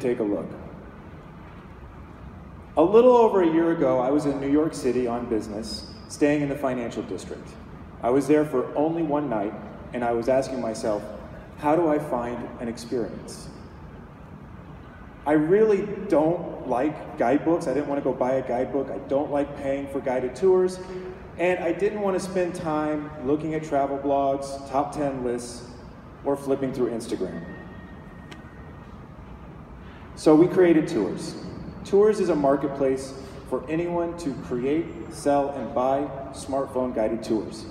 Take a look. A little over a year ago, I was in New York City on business, staying in the financial district. I was there for only one night, and I was asking myself, how do I find an experience? I really don't like guidebooks. I didn't want to go buy a guidebook. I don't like paying for guided tours, and I didn't want to spend time looking at travel blogs, top 10 lists, or flipping through Instagram. So we created Tours. Tours is a marketplace for anyone to create, sell, and buy smartphone guided tours.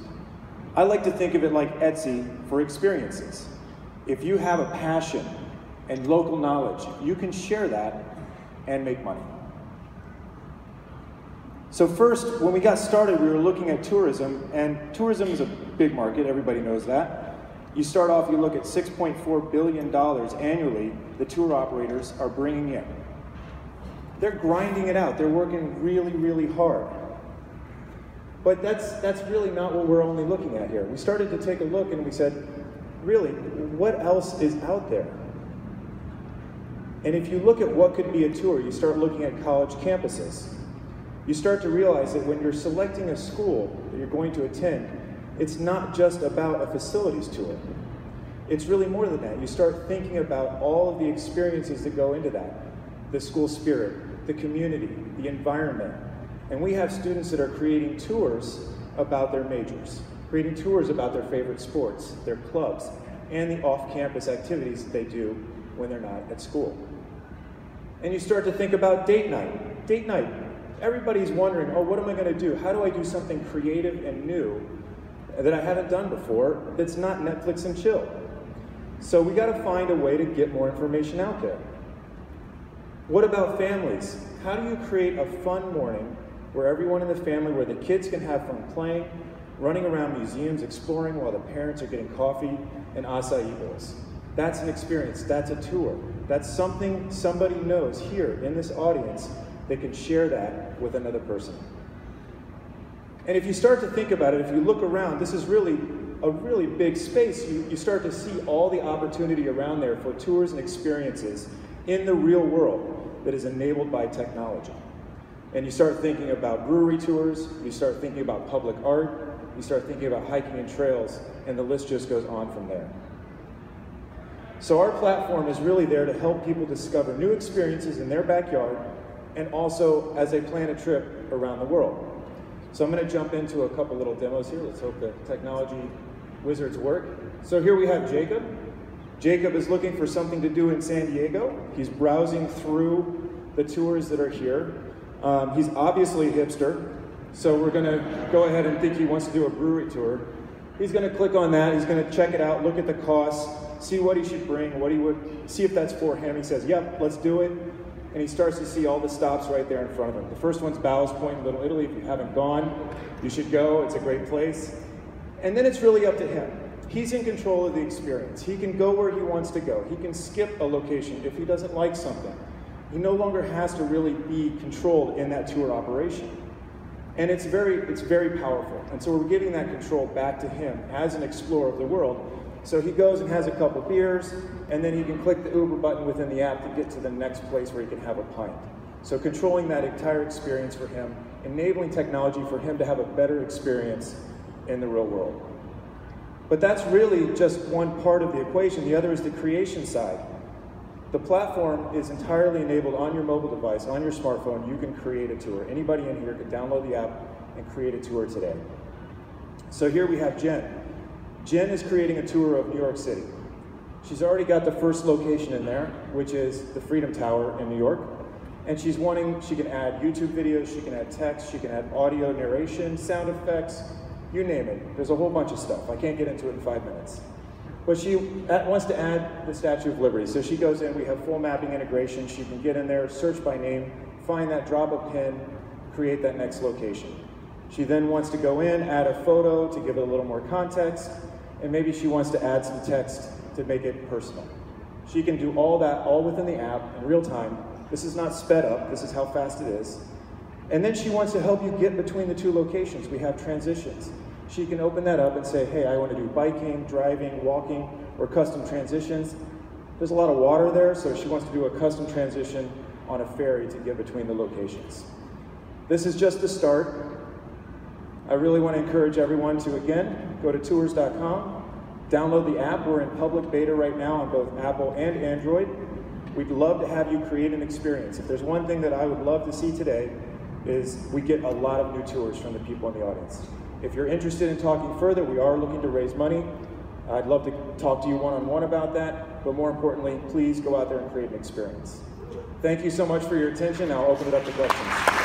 I like to think of it like Etsy for experiences. If you have a passion and local knowledge, you can share that and make money. So first, when we got started, we were looking at tourism, and tourism is a big market, everybody knows that. You start off, you look at $6.4 billion annually the tour operators are bringing in. They're grinding it out. They're working really, really hard. But that's really not what we're only looking at here. We started to take a look and we said, really, what else is out there? And if you look at what could be a tour, you start looking at college campuses. You start to realize that when you're selecting a school that you're going to attend, it's not just about a facilities tour. It's really more than that. You start thinking about all of the experiences that go into that. The school spirit, the community, the environment. And we have students that are creating tours about their majors, creating tours about their favorite sports, their clubs, and the off-campus activities that they do when they're not at school. And you start to think about date night. Date night. Everybody's wondering, oh, what am I going to do? How do I do something creative and new that I haven't done before that's not Netflix and chill? So we got to find a way to get more information out there. What about families? How do you create a fun morning where everyone in the family, where the kids can have fun playing, running around museums, exploring while the parents are getting coffee and acai bowls? That's an experience. That's a tour. That's something somebody knows here in this audience. They can share that with another person. And if you start to think about it, if you look around, this is really a really big space. You start to see all the opportunity around there for tours and experiences in the real world that is enabled by technology. And you start thinking about brewery tours, you start thinking about public art, you start thinking about hiking and trails, and the list just goes on from there. So our platform is really there to help people discover new experiences in their backyard and also as they plan a trip around the world. So I'm going to jump into a couple little demos here. Let's hope the technology wizards work. So here we have Jacob. Jacob is looking for something to do in San Diego. He's browsing through the tours that are here. He's obviously a hipster, so we're going to go ahead and think he wants to do a brewery tour. He's going to click on that. He's going to check it out, look at the costs, see what he should bring, see if that's for him. He says, yep, let's do it. And he starts to see all the stops right there in front of him. The first one's Ballast Point in Little Italy. If you haven't gone, you should go. It's a great place. And then it's really up to him. He's in control of the experience. He can go where he wants to go. He can skip a location if he doesn't like something. He no longer has to really be controlled in that tour operation. And it's very powerful. And so we're giving that control back to him as an explorer of the world. So he goes and has a couple beers, and then he can click the Uber button within the app to get to the next place where he can have a pint. So controlling that entire experience for him, enabling technology for him to have a better experience in the real world. But that's really just one part of the equation. The other is the creation side. The platform is entirely enabled on your mobile device, on your smartphone. You can create a tour. Anybody in here can download the app and create a tour today. So here we have Jen. Jen is creating a tour of New York City. She's already got the first location in there, which is the Freedom Tower in New York. And she can add YouTube videos, she can add text, she can add audio narration, sound effects, you name it. There's a whole bunch of stuff. I can't get into it in 5 minutes. But she wants to add the Statue of Liberty. So she goes in, we have full mapping integration. She can get in there, search by name, find that, drop a pin, create that next location. She then wants to go in, add a photo to give it a little more context, and maybe she wants to add some text to make it personal. She can do all that all within the app in real time. This is not sped up, this is how fast it is. And then she wants to help you get between the two locations. We have transitions. She can open that up and say, hey, I want to do biking, driving, walking, or custom transitions. There's a lot of water there, so she wants to do a custom transition on a ferry to get between the locations. This is just the start. I really want to encourage everyone to, again, go to tours.com, download the app. We're in public beta right now on both Apple and Android. We'd love to have you create an experience. If there's one thing that I would love to see today is we get a lot of new tours from the people in the audience. If you're interested in talking further, we are looking to raise money. I'd love to talk to you one-on-one about that, but more importantly, please go out there and create an experience. Thank you so much for your attention. I'll open it up to questions.